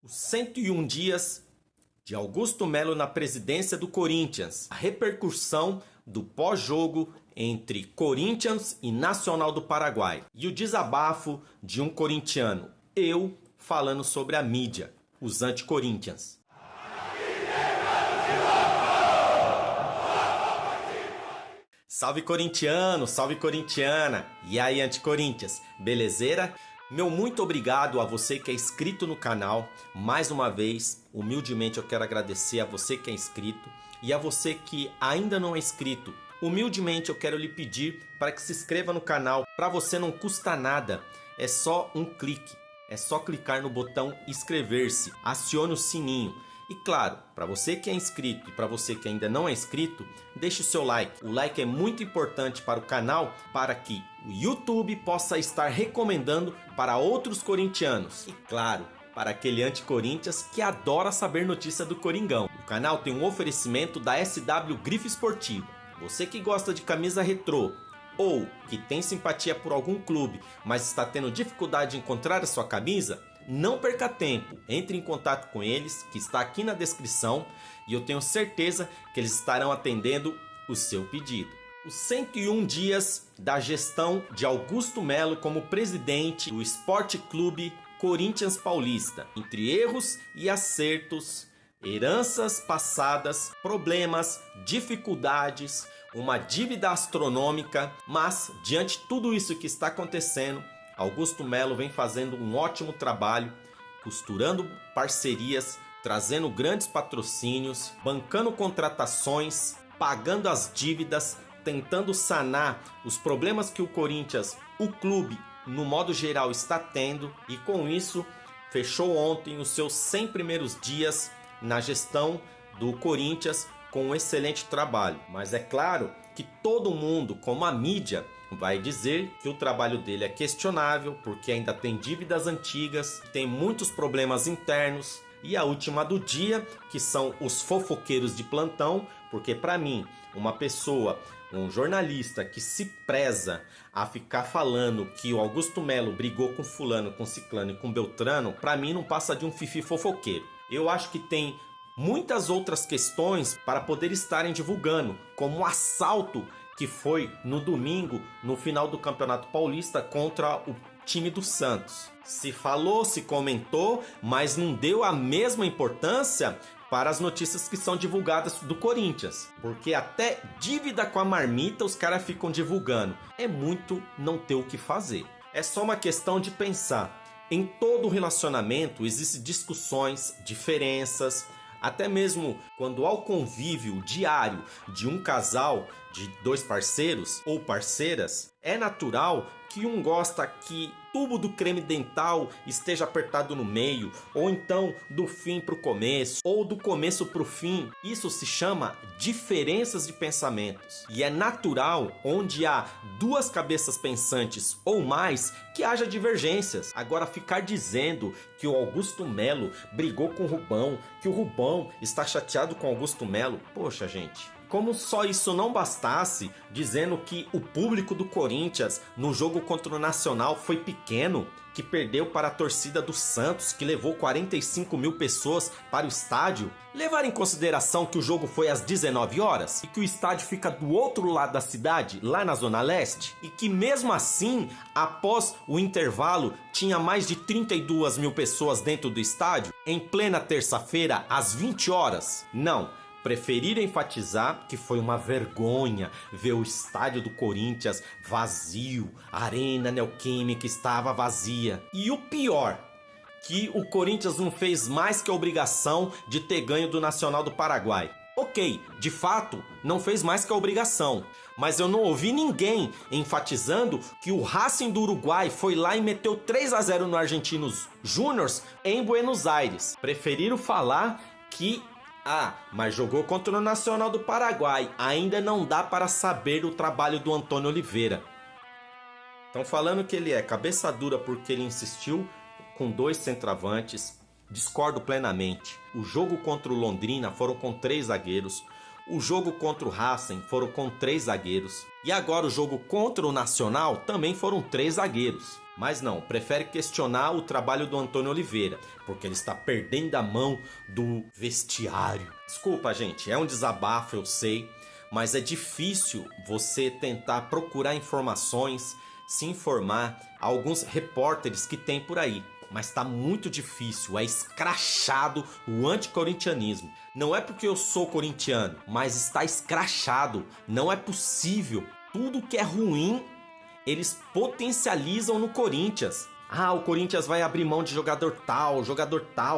Os 101 dias de Augusto Melo na presidência do Corinthians. A repercussão do pós-jogo entre Corinthians e Nacional do Paraguai. E o desabafo de um corintiano. Eu falando sobre a mídia, os anti-Corinthians. Salve corintiano, salve corintiana. E aí anti-Corinthians, belezeira? Meu muito obrigado a você que é inscrito no canal. Mais uma vez, humildemente eu quero agradecer a você que é inscrito e a você que ainda não é inscrito. Humildemente eu quero lhe pedir para que se inscreva no canal. Para você não custa nada, é só um clique. É só clicar no botão inscrever-se, acione o sininho. E claro, para você que é inscrito e para você que ainda não é inscrito, deixe o seu like. O like é muito importante para o canal, para que o YouTube possa estar recomendando para outros corintianos. E claro, para aquele anti-Corinthians que adora saber notícia do Coringão. O canal tem um oferecimento da SW Grife Esportiva. Você que gosta de camisa retrô ou que tem simpatia por algum clube, mas está tendo dificuldade de encontrar a sua camisa, não perca tempo, entre em contato com eles, que está aqui na descrição, e eu tenho certeza que eles estarão atendendo o seu pedido. Os 101 dias da gestão de Augusto Melo como presidente do Esporte Clube Corinthians Paulista. Entre erros e acertos, heranças passadas, problemas, dificuldades, uma dívida astronômica, mas diante de tudo isso que está acontecendo, Augusto Melo vem fazendo um ótimo trabalho, costurando parcerias, trazendo grandes patrocínios, bancando contratações, pagando as dívidas, tentando sanar os problemas que o Corinthians, o clube, no modo geral, está tendo. E com isso, fechou ontem os seus 100 primeiros dias na gestão do Corinthians com um excelente trabalho. Mas é claro que todo mundo, como a mídia, vai dizer que o trabalho dele é questionável porque ainda tem dívidas antigas, tem muitos problemas internos. E a última do dia, que são os fofoqueiros de plantão, porque para mim, uma pessoa, um jornalista que se preza a ficar falando que o Augusto Melo brigou com fulano, com ciclano e com beltrano, para mim não passa de um fifi fofoqueiro. Eu acho que tem muitas outras questões para poder estarem divulgando, como o assalto que foi no domingo, no final do Campeonato Paulista, contra o time do Santos. Se falou, se comentou, mas não deu a mesma importância para as notícias que são divulgadas do Corinthians. Porque até dívida com a marmita os caras ficam divulgando. É muito não ter o que fazer. É só uma questão de pensar. Em todo relacionamento existem discussões, diferenças. Até mesmo quando há o convívio diário de um casal, de dois parceiros ou parceiras, é natural que um gosta que tubo do creme dental esteja apertado no meio, ou então do fim para o começo, ou do começo para o fim. Isso se chama diferenças de pensamentos. E é natural, onde há duas cabeças pensantes ou mais, que haja divergências. Agora, ficar dizendo que o Augusto Melo brigou com o Rubão, que o Rubão está chateado com o Augusto Melo, poxa gente. Como só isso não bastasse, dizendo que o público do Corinthians no jogo contra o Nacional foi pequeno, que perdeu para a torcida do Santos, que levou 45 mil pessoas para o estádio, levar em consideração que o jogo foi às 19 horas e que o estádio fica do outro lado da cidade, lá na Zona Leste, e que mesmo assim, após o intervalo, tinha mais de 32 mil pessoas dentro do estádio, em plena terça-feira, às 20 horas? Não. Preferiram enfatizar que foi uma vergonha ver o estádio do Corinthians vazio, a Arena Neoquímica estava vazia. E o pior, que o Corinthians não fez mais que a obrigação de ter ganho do Nacional do Paraguai. Ok, de fato, não fez mais que a obrigação, mas eu não ouvi ninguém enfatizando que o Racing do Uruguai foi lá e meteu 3-0 no Argentinos Júniors em Buenos Aires. Preferiram falar que mas jogou contra o Nacional do Paraguai. Ainda não dá para saber o trabalho do Antônio Oliveira. Estão falando que ele é cabeça dura porque ele insistiu com dois centroavantes. Discordo plenamente. O jogo contra o Londrina foram com 3 zagueiros. O jogo contra o Racing foram com 3 zagueiros. E agora o jogo contra o Nacional também foram 3 zagueiros. Mas não, prefere questionar o trabalho do Antônio Oliveira, porque ele está perdendo a mão do vestiário. Desculpa, gente, é um desabafo, eu sei, mas é difícil você tentar procurar informações, se informar, alguns repórteres que tem por aí. Mas tá muito difícil, é escrachado o anticorintianismo. Não é porque eu sou corintiano, mas está escrachado. Não é possível. Tudo que é ruim, eles potencializam no Corinthians. Ah, o Corinthians vai abrir mão de jogador tal,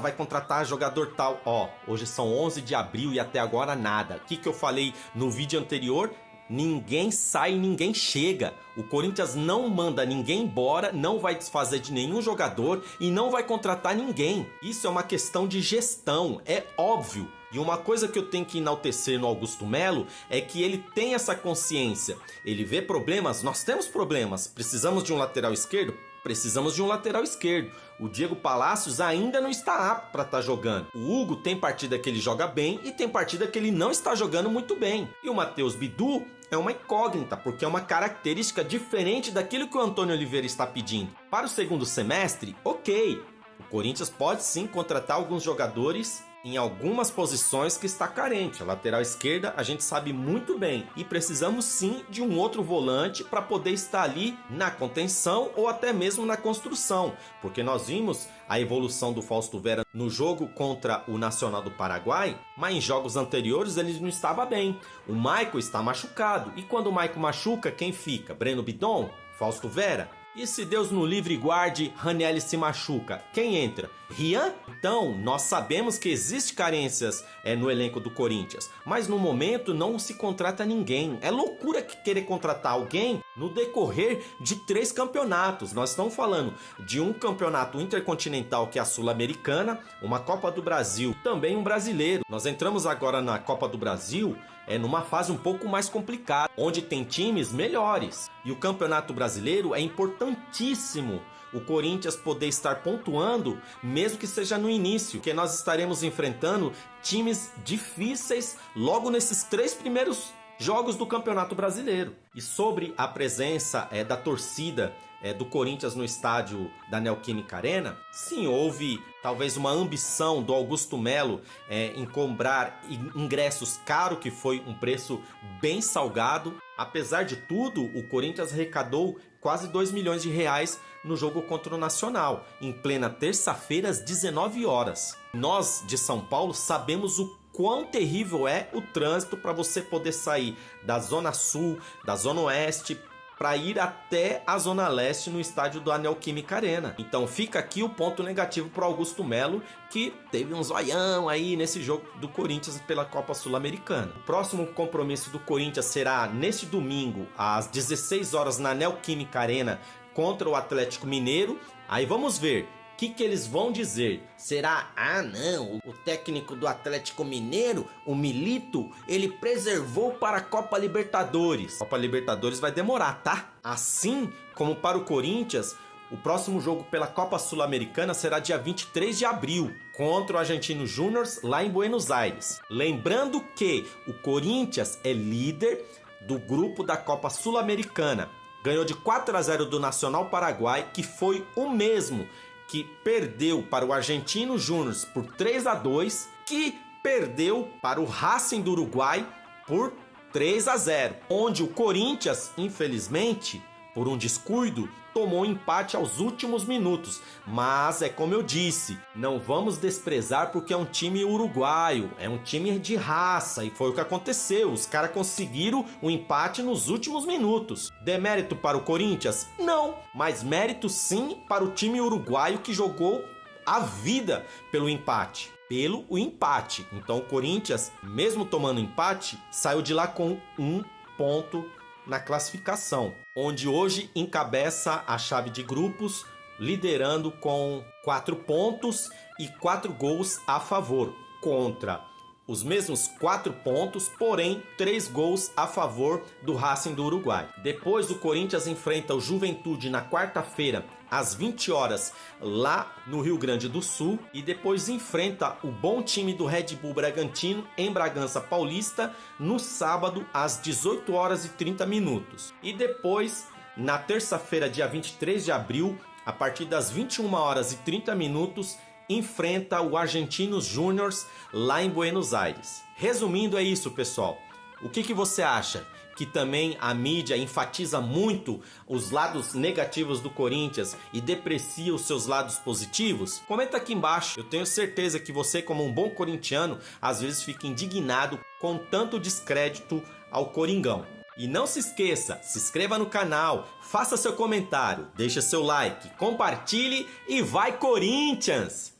vai contratar jogador tal. Ó, hoje são 11 de abril e até agora nada. O que eu falei no vídeo anterior? Ninguém sai, ninguém chega. O Corinthians não manda ninguém embora, não vai desfazer de nenhum jogador e não vai contratar ninguém. Isso é uma questão de gestão, é óbvio. E uma coisa que eu tenho que enaltecer no Augusto Melo é que ele tem essa consciência. Ele vê problemas, nós temos problemas. Precisamos de um lateral esquerdo? Precisamos de um lateral esquerdo. O Diego Palacios ainda não está apto para estar jogando. O Hugo tem partida que ele joga bem e tem partida que ele não está jogando muito bem. E o Matheus Bidu é uma incógnita, porque é uma característica diferente daquilo que o Antônio Oliveira está pedindo. Para o segundo semestre, ok. O Corinthians pode sim contratar alguns jogadores em algumas posições que está carente. A lateral esquerda a gente sabe muito bem. E precisamos sim de um outro volante para poder estar ali na contenção ou até mesmo na construção. Porque nós vimos a evolução do Fausto Vera no jogo contra o Nacional do Paraguai, mas em jogos anteriores ele não estava bem. O Maicon está machucado. E quando o Maicon machuca, quem fica? Breno Bidon? Fausto Vera? E se Deus no livre e guarde, Ranieri se machuca, quem entra? Rian? Então, nós sabemos que existe carências no elenco do Corinthians, mas no momento não se contrata ninguém. É loucura querer contratar alguém no decorrer de 3 campeonatos. Nós estamos falando de um campeonato intercontinental que é a Sul-Americana, uma Copa do Brasil, também um brasileiro. Nós entramos agora na Copa do Brasil numa fase um pouco mais complicada, onde tem times melhores. E o Campeonato Brasileiro é importantíssimo o Corinthians poder estar pontuando, mesmo que seja no início, porque nós estaremos enfrentando times difíceis logo nesses 3 primeiros jogos do Campeonato Brasileiro. E sobre a presença da torcida do Corinthians no estádio da Neoquímica Arena, sim, houve talvez uma ambição do Augusto Melo em comprar ingressos caros, que foi um preço bem salgado. Apesar de tudo, o Corinthians arrecadou quase 2 milhões de reais no jogo contra o Nacional, em plena terça-feira às 19 horas. Nós de São Paulo sabemos o quão terrível é o trânsito para você poder sair da Zona Sul, da Zona Oeste, para ir até a Zona Leste no estádio da Neoquímica Arena. Então fica aqui o ponto negativo para o Augusto Melo, que teve um zoião aí nesse jogo do Corinthians pela Copa Sul-Americana. O próximo compromisso do Corinthians será neste domingo, às 16 horas, na Neoquímica Arena, contra o Atlético Mineiro. Aí vamos ver o que eles vão dizer. Será? Ah, não, o técnico do Atlético Mineiro, o Milito, ele preservou para a Copa Libertadores. Copa Libertadores vai demorar, tá? Assim como para o Corinthians, o próximo jogo pela Copa Sul-Americana será dia 23 de abril, contra o Argentino Júnior, lá em Buenos Aires. Lembrando que o Corinthians é líder do grupo da Copa Sul-Americana. Ganhou de 4-0 do Nacional Paraguai, que foi o mesmo que perdeu para o Argentino Júnior por 3-2, que perdeu para o Racing do Uruguai por 3-0, onde o Corinthians, infelizmente, por um descuido, tomou um empate aos últimos minutos. Mas é como eu disse, não vamos desprezar porque é um time uruguaio, é um time de raça e foi o que aconteceu. Os caras conseguiram o empate nos últimos minutos. Demérito para o Corinthians? Não, mas mérito sim para o time uruguaio que jogou a vida pelo empate. Pelo empate. Então o Corinthians, mesmo tomando empate, saiu de lá com 1 ponto na classificação, onde hoje encabeça a chave de grupos, liderando com 4 pontos e 4 gols a favor, contra os mesmos 4 pontos, porém 3 gols a favor do Racing do Uruguai. Depois o Corinthians enfrenta o Juventude na quarta-feira, às 20 horas, lá no Rio Grande do Sul, e depois enfrenta o bom time do Red Bull Bragantino em Bragança Paulista no sábado às 18 horas e 30 minutos. E depois, na terça-feira, dia 23 de abril, a partir das 21h30, enfrenta o Argentinos Júnior lá em Buenos Aires. Resumindo, é isso, pessoal. O que você acha? Que também a mídia enfatiza muito os lados negativos do Corinthians e deprecia os seus lados positivos? Comenta aqui embaixo. Eu tenho certeza que você, como um bom corintiano, às vezes fica indignado com tanto descrédito ao Coringão. E não se esqueça, se inscreva no canal, faça seu comentário, deixa seu like, compartilhe e vai Corinthians!